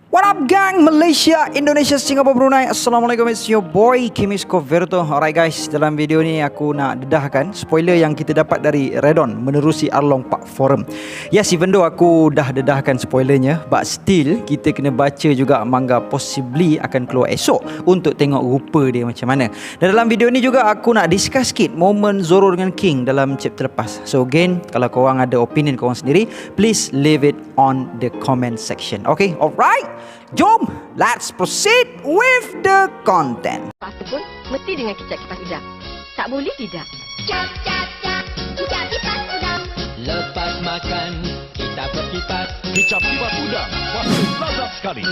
What up gang, Malaysia, Indonesia, Singapura, Brunei. Assalamualaikum, it's your boy Kimis Coverto. Alright guys, dalam video ni aku nak dedahkan spoiler yang kita dapat dari Redon menerusi Arlong Park Forum. Yes, even though aku dah dedahkan spoilernya, but still kita kena baca juga manga possibly akan keluar esok untuk tengok rupa dia macam mana. Dan dalam video ni juga aku nak discuss sikit momen Zoro dengan King dalam chapter lepas. So again, kalau korang ada opinion korang sendiri, please leave it on the comment section. Okay, alright. Jom, let's proceed with the content. Pasti pun mesti dengan kicap kipas udang. Tak boleh tidak. Cap, cap, cap, kicap kipas udang. Lepas makan, kita berkipas. Kicap kipas udang, pasti lazat sekali.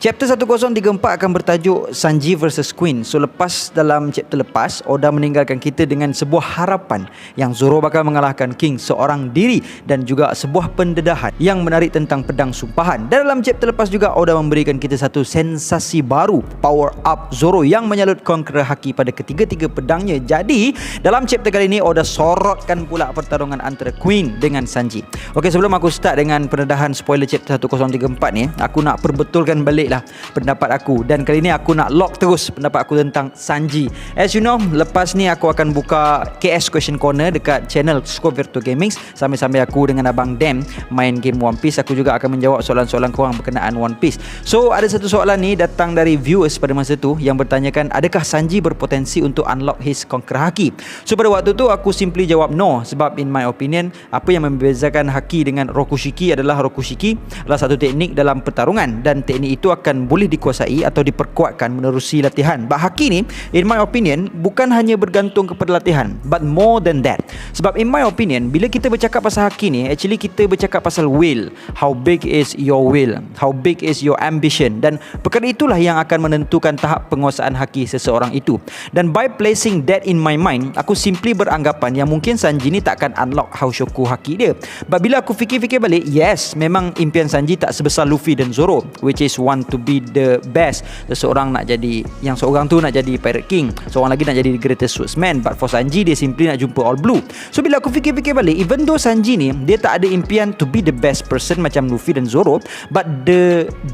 Chapter 1034 akan bertajuk Sanji vs Queen. So lepas dalam chapter lepas, Oda meninggalkan kita dengan sebuah harapan yang Zoro bakal mengalahkan King seorang diri dan juga sebuah pendedahan yang menarik tentang pedang sumpahan. Dan dalam chapter lepas juga Oda memberikan kita satu sensasi baru, power up Zoro yang menyalut Conqueror Haki pada ketiga-tiga pedangnya. Jadi dalam chapter kali ini Oda sorotkan pula pertarungan antara Queen dengan Sanji. Okey, sebelum aku start dengan pendedahan spoiler chapter 1034 ni, aku nak perbetulkan balik lah pendapat aku, dan kali ni aku nak lock terus pendapat aku tentang Sanji. As you know, lepas ni aku akan buka KS Question Corner dekat channel Coverto Gaming sambil-sambil aku dengan Abang Dem main game One Piece. Aku juga akan menjawab soalan-soalan korang berkenaan One Piece. So ada satu soalan ni datang dari viewers pada masa tu yang bertanyakan, adakah Sanji berpotensi untuk unlock his Conqueror Haki? So pada waktu tu aku simply jawab no, sebab in my opinion, apa yang membezakan Haki dengan Rokushiki adalah Rokushiki adalah satu teknik dalam pertarungan, dan teknik itu akan boleh dikuasai atau diperkuatkan menerusi latihan. But Haki ni, in my opinion, bukan hanya bergantung kepada latihan, but more than that. Sebab in my opinion, bila kita bercakap pasal Haki ni, actually kita bercakap pasal will. How big is your will? How big is your ambition? Dan perkara itulah yang akan menentukan tahap penguasaan Haki seseorang itu. Dan by placing that in my mind, aku simply beranggapan yang mungkin Sanji ni tak akan unlock Haoshoku Haki dia. But bila aku fikir-fikir balik, yes, memang impian Sanji tak sebesar Luffy dan Zoro, which is want to be the best. Seseorang nak jadi, yang seorang tu nak jadi Pirate King, seorang lagi nak jadi the greatest swordsman. But for Sanji, dia simply nak jumpa All Blue. So bila aku fikir-fikir balik, even though Sanji ni dia tak ada impian to be the best person macam Luffy dan Zoro, but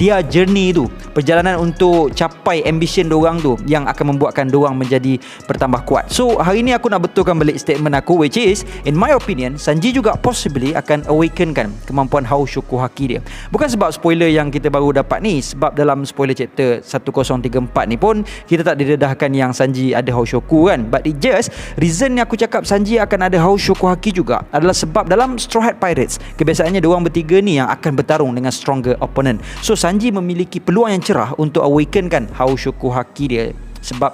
dia journey tu, perjalanan untuk capai ambition diorang tu yang akan membuatkan diorang menjadi bertambah kuat. So hari ni aku nak betulkan balik statement aku, which is in my opinion, Sanji juga possibly akan awakenkan kemampuan Haoshoku Haki dia. Bukan sebab spoiler yang kita baru dapat ni, sebab dalam spoiler chapter 1034 ni pun kita tak didedahkan yang Sanji ada Haoshoku kan. But it just reason yang aku cakap Sanji akan ada Haoshoku Haki juga adalah sebab dalam Straw Hat Pirates kebiasaannya diorang bertiga ni yang akan bertarung dengan stronger opponent. So Sanji memiliki peluang yang cerah untuk awakenkan Haoshoku Haki dia, sebab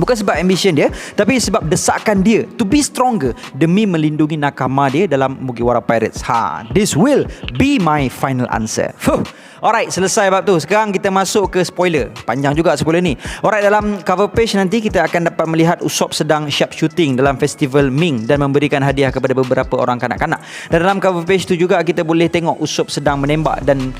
bukan sebab ambition dia, tapi sebab desakan dia to be stronger demi melindungi nakama dia dalam Mugiwara Pirates. This will be my final answer. Alright, selesai bab tu. Sekarang kita masuk ke spoiler. Panjang juga spoiler ni. Alright, dalam cover page nanti kita akan dapat melihat Usopp sedang sharpshooting dalam festival Ming dan memberikan hadiah kepada beberapa orang kanak-kanak. Dan dalam cover page tu juga kita boleh tengok Usopp sedang menembak, dan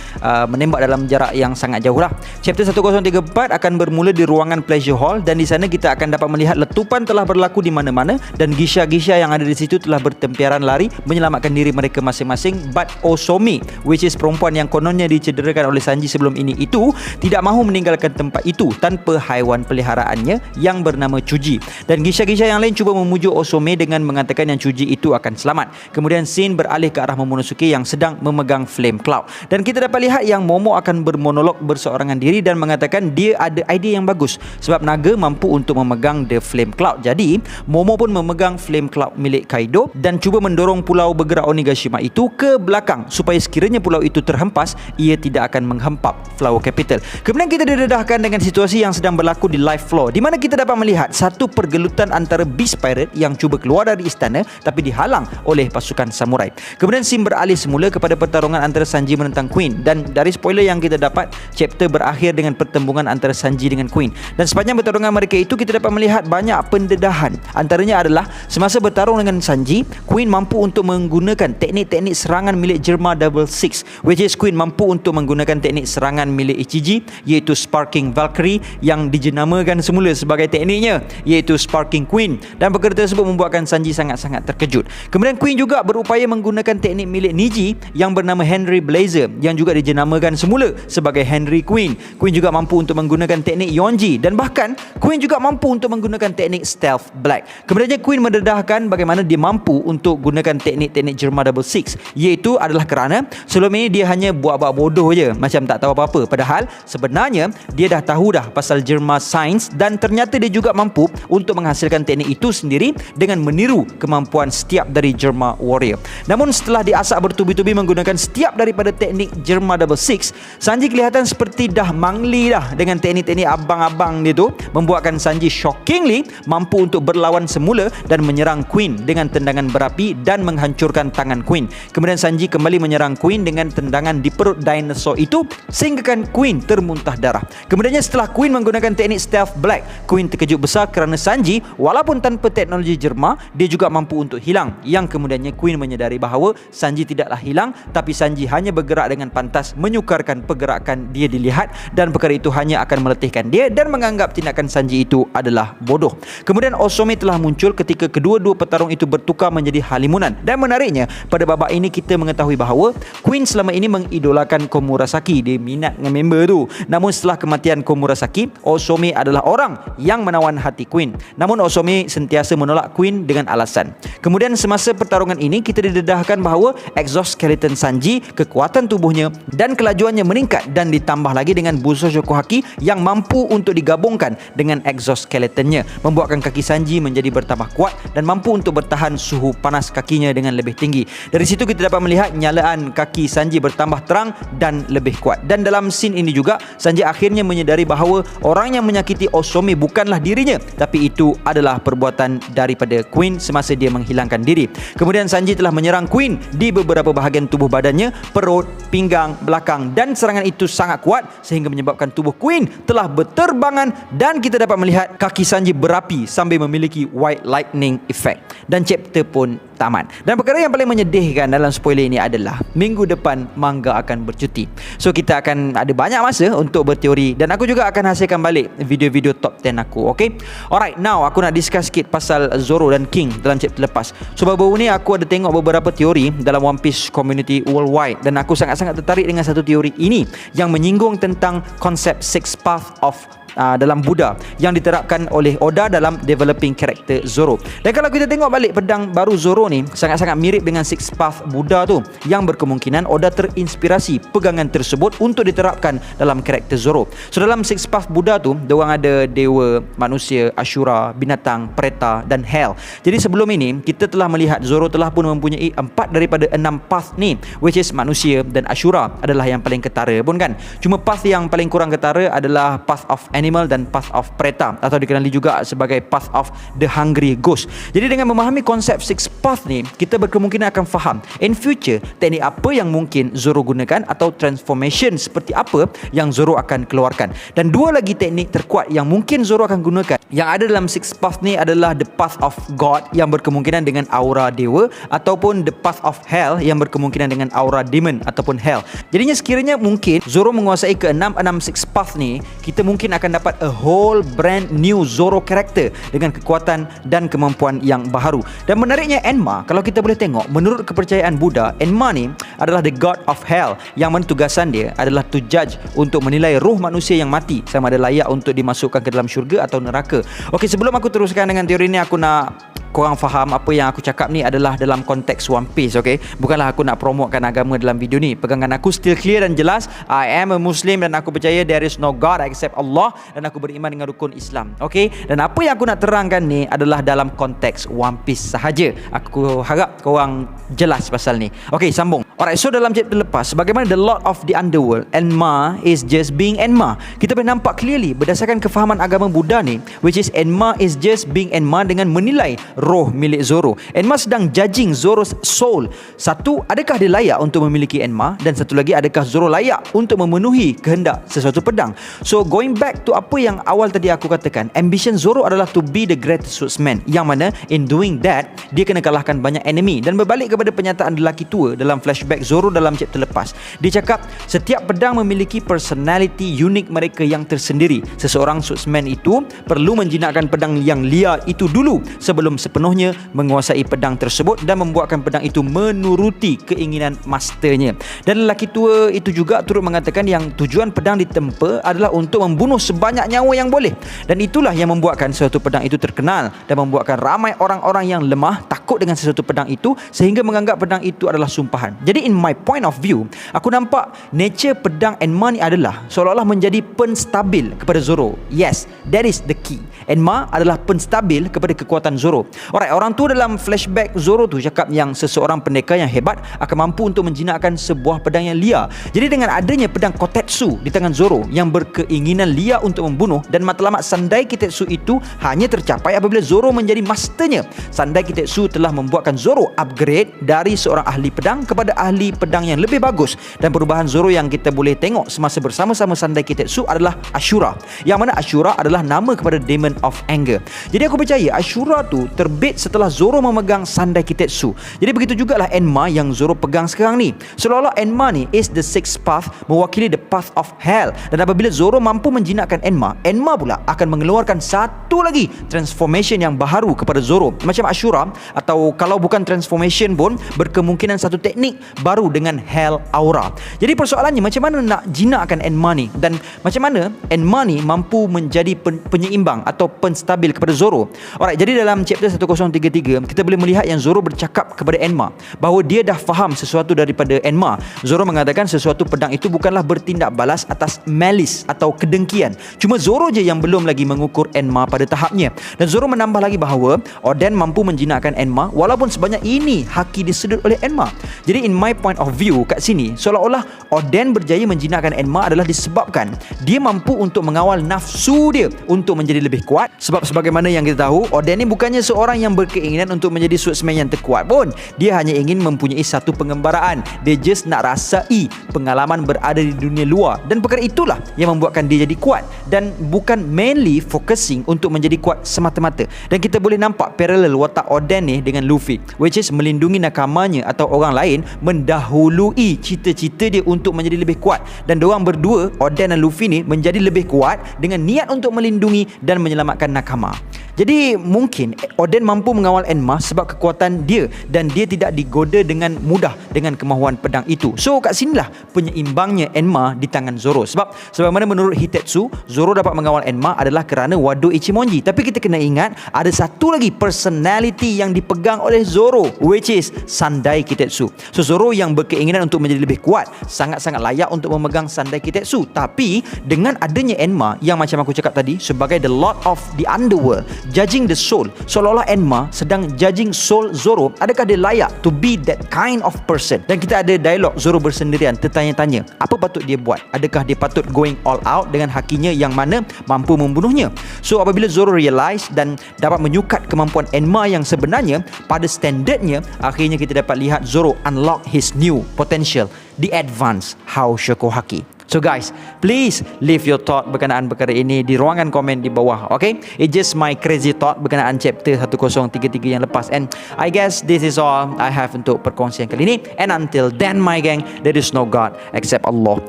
menembak dalam jarak yang sangat jauh lah. Chapter 1034 akan bermula di ruangan Pleasure Hall, dan di sana kita akan dapat melihat letupan telah berlaku di mana-mana, dan gisha-gisha yang ada di situ telah bertempiaran lari menyelamatkan diri mereka masing-masing. But Osomi, which is perempuan yang kononnya dicederakan oleh Sanji sebelum ini, itu tidak mahu meninggalkan tempat itu tanpa haiwan peliharaannya yang bernama Chuji. Dan gisha-gisha yang lain cuba memujuk Osome dengan mengatakan yang Chuji itu akan selamat. Kemudian scene beralih ke arah Momonosuke yang sedang memegang Flame Cloud, dan kita dapat lihat yang Momo akan bermonolog berseorangan diri dan mengatakan dia ada idea yang bagus sebab naga mampu untuk memegang the Flame Cloud. Jadi Momo pun memegang Flame Cloud milik Kaido dan cuba mendorong pulau bergerak Onigashima itu ke belakang supaya sekiranya pulau itu terhempas, ia tidak akan menghempap Flower Capital. Kemudian kita didedahkan dengan situasi yang sedang berlaku di live floor, di mana kita dapat melihat satu pergelutan antara Beast Pirate yang cuba keluar dari istana tapi dihalang oleh pasukan samurai. Kemudian scene beralih semula kepada pertarungan antara Sanji menentang Queen, dan dari spoiler yang kita dapat, chapter berakhir dengan pertembungan antara Sanji dengan Queen. Dan sepanjang pertarungan mereka itu kita dapat melihat banyak pendedahan. Antaranya adalah semasa bertarung dengan Sanji, Queen mampu untuk menggunakan teknik-teknik serangan milik Germa Double Six, which is Queen mampu untuk menggunakan teknik serangan milik Ichiji, iaitu Sparking Valkyrie, yang dijenamakan semula sebagai tekniknya, iaitu Sparking Queen, dan perkara tersebut membuatkan Sanji sangat-sangat terkejut. Kemudian Queen juga berupaya menggunakan teknik milik Niji yang bernama Henry Blazer, yang juga dijenamakan semula sebagai Henry Queen. Queen juga mampu untuk menggunakan teknik Yonji, dan bahkan Queen juga mampu untuk menggunakan teknik Stealth Black. Kemudiannya Queen mendedahkan bagaimana dia mampu untuk gunakan teknik-teknik Germa Double Six, iaitu adalah kerana sebelum ini dia hanya buat-buat bodoh je, macam tak tahu apa-apa. Padahal sebenarnya dia dah tahu dah pasal Germa Science, dan ternyata dia juga mampu untuk menghasilkan teknik itu sendiri dengan meniru kemampuan setiap dari Germa Warrior. Namun setelah diasak bertubi-tubi menggunakan setiap daripada teknik Germa Double Six, Sanji kelihatan seperti dah mangli dah dengan teknik-teknik abang-abang dia tu, membuatkan Sanji shockingly mampu untuk berlawan semula dan menyerang Queen dengan tendangan berapi dan menghancurkan tangan Queen. Kemudian Sanji kembali menyerang Queen dengan tendangan di perut dinosaur itu sehinggakan Queen termuntah darah. Kemudiannya setelah Queen menggunakan teknik Stealth Black, Queen terkejut besar kerana Sanji walaupun tanpa teknologi Germa, dia juga mampu untuk hilang, yang kemudiannya Queen menyedari bahawa Sanji tidaklah hilang, tapi Sanji hanya bergerak dengan pantas menyukarkan pergerakan dia dilihat, dan perkara itu hanya akan meletihkan dia dan menganggap tindakan Sanji itu adalah bodoh. Kemudian Osome telah muncul ketika kedua-dua petarung itu bertukar menjadi halimunan, dan menariknya pada babak ini kita mengetahui bahawa Queen selama ini mengidolakan Komurasaki, dia minat dengan member tu. Namun setelah kematian Komurasaki, Osome adalah orang yang menawan hati Queen. Namun Osome sentiasa menolak Queen dengan alasan. Kemudian semasa pertarungan ini kita didedahkan bahawa exoskeleton Sanji, kekuatan tubuhnya dan kelajuannya meningkat, dan ditambah lagi dengan Busou Shokuhaki yang mampu untuk digabungkan dengan exoskeletonnya, membuatkan kaki Sanji menjadi bertambah kuat dan mampu untuk bertahan suhu panas kakinya dengan lebih tinggi. Dari situ kita dapat melihat nyalaan kaki Sanji bertambah terang dan lebih kuat. Dan dalam scene ini juga Sanji akhirnya menyedari bahawa orang yang menyakiti Osome bukanlah dirinya, tapi itu adalah perbuatan daripada Queen semasa dia menghilangkan diri. Kemudian Sanji telah menyerang Queen di beberapa bahagian tubuh badannya, perut, pinggang, belakang, dan serangan itu sangat kuat sehingga menyebabkan tubuh Queen telah berterbangan, dan kita dapat melihat kaki Sanji berapi sambil memiliki white lightning effect. Dan chapter pun tamat. Dan perkara yang paling menyedihkan dalam spoiler ini adalah minggu depan manga akan bercuti. So kita akan ada banyak masa untuk berteori, dan aku juga akan hasilkan balik video-video top 10 aku. Okay? Alright, now aku nak discuss sikit pasal Zoro dan King dalam chapter lepas. So baru-baru ni aku ada tengok beberapa teori dalam One Piece community worldwide, dan aku sangat-sangat tertarik dengan satu teori ini yang menyinggung tentang konsep Six Path of dalam Buddha yang diterapkan oleh Oda dalam developing karakter Zoro. Dan kalau kita tengok balik pedang baru Zoro ni sangat-sangat mirip dengan Six Path Buddha tu, yang berkemungkinan Oda terinspirasi pegangan tersebut untuk diterapkan dalam karakter Zoro. So dalam Six Path Buddha tu, diorang ada dewa, manusia, Ashura, binatang, Preta dan Hell. Jadi sebelum ini kita telah melihat Zoro telah pun mempunyai 4 daripada 6 path ni, which is manusia dan Ashura adalah yang paling ketara pun kan. Cuma path yang paling kurang ketara adalah Path of Animal dan Path of Preta, atau dikenali juga sebagai Path of the Hungry Ghost. Jadi dengan memahami konsep Six Path ni, kita berkemungkinan akan faham in future teknik apa yang mungkin Zoro gunakan, atau transformation seperti apa yang Zoro akan keluarkan. Dan dua lagi teknik terkuat yang mungkin Zoro akan gunakan yang ada dalam Six Path ni adalah the Path of God yang berkemungkinan dengan aura dewa, ataupun the Path of Hell yang berkemungkinan dengan aura demon ataupun hell. Jadinya sekiranya mungkin Zoro menguasai ke-6 Six Path ni, kita mungkin akan dapat a whole brand new Zoro character dengan kekuatan dan kemampuan yang baharu. Dan menariknya Enma, kalau kita boleh tengok, menurut kepercayaan Buddha, Enma ni adalah the god of hell, yang mana tugasan dia adalah to judge, untuk menilai roh manusia yang mati sama ada layak untuk dimasukkan ke dalam syurga atau neraka. Okey, sebelum aku teruskan dengan teori ni, aku nak korang faham apa yang aku cakap ni adalah dalam konteks One Piece, okay? Bukanlah aku nak promotekan agama dalam video ni. Pegangan aku still clear dan jelas. I am a Muslim dan aku percaya there is no God except Allah, dan aku beriman dengan rukun Islam, okay? Dan apa yang aku nak terangkan ni adalah dalam konteks One Piece sahaja. Aku harap korang jelas pasal ni. Okay, sambung. Alright, so dalam chapter lepas, bagaimana the Lord of the Underworld, Enma is just being Enma. Kita boleh nampak clearly berdasarkan kefahaman agama Buddha ni, which is Enma is just being Enma dengan menilai roh milik Zoro. Enma sedang judging Zoro's soul. Satu, adakah dia layak untuk memiliki Enma? Dan satu lagi, adakah Zoro layak untuk memenuhi kehendak sesuatu pedang? So going back to apa yang awal tadi aku katakan, ambition Zoro adalah to be the greatest swordsman, yang mana in doing that dia kena kalahkan banyak enemy. Dan berbalik kepada penyataan lelaki tua dalam flashback Zoro dalam chapter lepas, dia cakap setiap pedang memiliki personality unik mereka yang tersendiri. Seseorang swordsman itu perlu menjinakkan pedang yang liar itu dulu sebelum sepenuhnya menguasai pedang tersebut dan membuatkan pedang itu menuruti keinginan masternya. Dan lelaki tua itu juga turut mengatakan yang tujuan pedang ditempa adalah untuk membunuh sebanyak nyawa yang boleh. Dan itulah yang membuatkan sesuatu pedang itu terkenal dan membuatkan ramai orang-orang yang lemah takut dengan sesuatu pedang itu sehingga menganggap pedang itu adalah sumpahan. Jadi in my point of view, aku nampak nature pedang Enma ni adalah seolah-olah menjadi penstabil kepada Zoro. Yes, that is the key. Enma adalah penstabil kepada kekuatan Zoro. Alright, orang tu dalam flashback Zoro tu cakap yang seseorang pendekar yang hebat akan mampu untuk menjinakkan sebuah pedang yang liar. Jadi dengan adanya pedang Kotetsu di tangan Zoro yang berkeinginan liar untuk membunuh, dan matlamat Sandai Kitetsu itu hanya tercapai apabila Zoro menjadi masternya. Sandai Kitetsu telah membuatkan Zoro upgrade dari seorang ahli pedang kepada ahli pedang yang lebih bagus. Dan perubahan Zoro yang kita boleh tengok semasa bersama-sama Sandai Kitetsu adalah Ashura, yang mana Ashura adalah nama kepada Demon of Anger. Jadi aku percaya Ashura tu terbit setelah Zoro memegang Sandai Kitetsu. Jadi begitu jugalah Enma yang Zoro pegang sekarang ni. Seolah-olah Enma ni is the sixth path, mewakili the path of hell. Dan apabila Zoro mampu menjinakkan Enma, Enma pula akan mengeluarkan satu lagi transformation yang baharu kepada Zoro, macam Ashura, atau kalau bukan transformation pun berkemungkinan satu teknik baru dengan Hell Aura. Jadi persoalannya macam mana nak jinakkan Enma ni, dan macam mana Enma ni mampu menjadi penyeimbang atau penstabil kepada Zoro. Alright, jadi dalam chapter 1033 kita boleh melihat yang Zoro bercakap kepada Enma bahawa dia dah faham sesuatu daripada Enma. Zoro mengatakan sesuatu pedang itu bukanlah bertindak balas atas malice atau kedengkian. Cuma Zoro je yang belum lagi mengukur Enma pada tahapnya. Dan Zoro menambah lagi bahawa Oden mampu menjinakkan Enma walaupun sebanyak ini haki disedut oleh Enma. Jadi in my point of view kat sini, seolah-olah Oden berjaya menjinakkan Enma adalah disebabkan dia mampu untuk mengawal nafsu dia untuk menjadi lebih kuat. Sebab sebagaimana yang kita tahu, Oden ni bukannya seorang yang berkeinginan untuk menjadi swordsman yang terkuat pun. Dia hanya ingin mempunyai satu pengembaraan. Dia just nak rasai pengalaman berada di dunia luar, dan perkara itulah yang membuatkan dia jadi kuat, dan bukan mainly focusing untuk menjadi kuat semata-mata. Dan kita boleh nampak parallel watak Oden ni dengan Luffy, which is melindungi nakamanya atau orang lain mendahului cita-cita dia untuk menjadi lebih kuat. Dan diorang berdua, Oden dan Luffy ni, menjadi lebih kuat dengan niat untuk melindungi dan menyelamatkan nakama. Jadi mungkin Oden mampu mengawal Enma sebab kekuatan dia, dan dia tidak digoda dengan mudah dengan kemahuan pedang itu. So kat sinilah penyeimbangnya Enma di tangan Zoro. Sebab sebagaimana menurut Hitetsu, Zoro dapat mengawal Enma adalah kerana Wado Ichimonji. Tapi kita kena ingat ada satu lagi personality yang dipegang oleh Zoro, which is Sandai Kitetsu. So Zoro yang berkeinginan untuk menjadi lebih kuat sangat-sangat layak untuk memegang Sandai Kitetsu. Tapi dengan adanya Enma yang macam aku cakap tadi sebagai the Lord of the Underworld, judging the soul, seolah-olah Enma sedang judging soul Zoro, adakah dia layak to be that kind of person? Dan kita ada dialog Zoro bersendirian tertanya-tanya, apa patut dia buat? Adakah dia patut going all out dengan hakinya yang mana mampu membunuhnya? So apabila Zoro realize dan dapat menyukat kemampuan Enma yang sebenarnya pada standardnya, akhirnya kita dapat lihat Zoro unlock his new potential, the advanced Haoshoku Haki. So guys, please leave your thought berkenaan perkara ini di ruangan komen di bawah, okay? It's just my crazy thought berkenaan chapter 1033 yang lepas. And I guess this is all I have untuk perkongsian kali ini. And until then my gang, there is no God except Allah.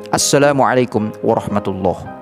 Assalamualaikum warahmatullahi